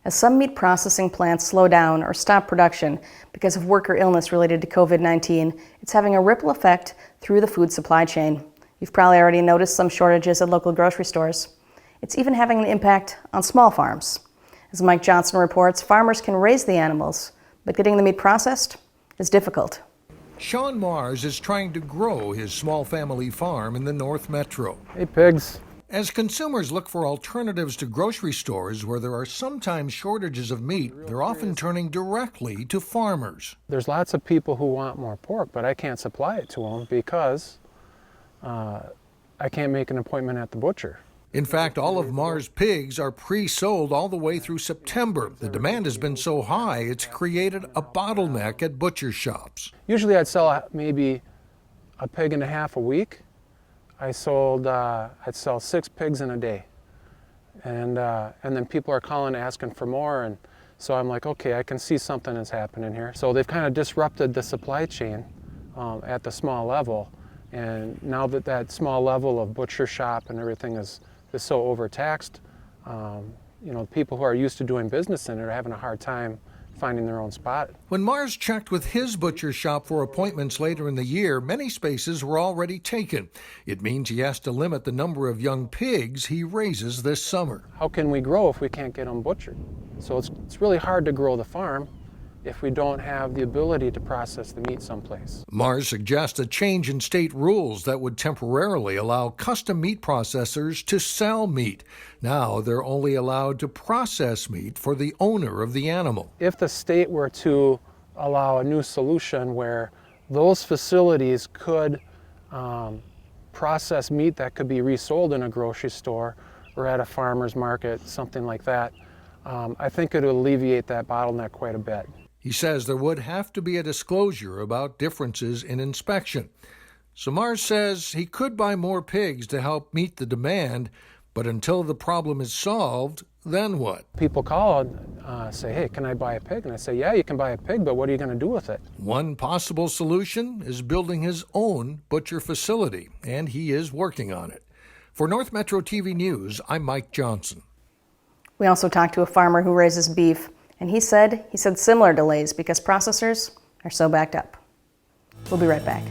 As some meat processing plants slow down or stop production because of worker illness related to COVID-19, it's having a ripple effect through the food supply chain. You've probably already noticed some shortages at local grocery stores. It's even having an impact on small farms. As Mike Johnson reports, farmers can raise the animals, but getting the meat processed is difficult. Sean Mars is trying to grow his small family farm in the North Metro. Hey, pigs. As consumers look for alternatives to grocery stores where there are sometimes shortages of meat, they're often turning directly to farmers. There's lots of people who want more pork, but I can't supply it to them because I can't make an appointment at the butcher. In fact, all of Mars' pigs are pre-sold all the way through September. The demand has been so high, it's created a bottleneck at butcher shops. Usually I'd sell maybe a pig and a half a week. I'd sell 6 pigs in a day. And then people are calling asking for more, and so I'm like, okay, I can see something is happening here. So they've kind of disrupted the supply chain at the small level, and now that small level of butcher shop and everything is so overtaxed, people who are used to doing business in it are having a hard time finding their own spot. When Mars checked with his butcher shop for appointments later in the year, many spaces were already taken. It means he has to limit the number of young pigs he raises this summer. How can we grow if we can't get them butchered? So it's really hard to grow the farm if we don't have the ability to process the meat someplace. Mars suggests a change in state rules that would temporarily allow custom meat processors to sell meat. Now they're only allowed to process meat for the owner of the animal. If the state were to allow a new solution where those facilities could process meat that could be resold in a grocery store or at a farmer's market, something like that, I think it would alleviate that bottleneck quite a bit. He says there would have to be a disclosure about differences in inspection. So Mars says he could buy more pigs to help meet the demand, but until the problem is solved, then what? People call and say, hey, can I buy a pig? And I say, yeah, you can buy a pig, but what are you going to do with it? One possible solution is building his own butcher facility, and he is working on it. For North Metro TV News, I'm Mike Johnson. We also talked to a farmer who raises beef, and he said similar delays because processors are so backed up. We'll be right back.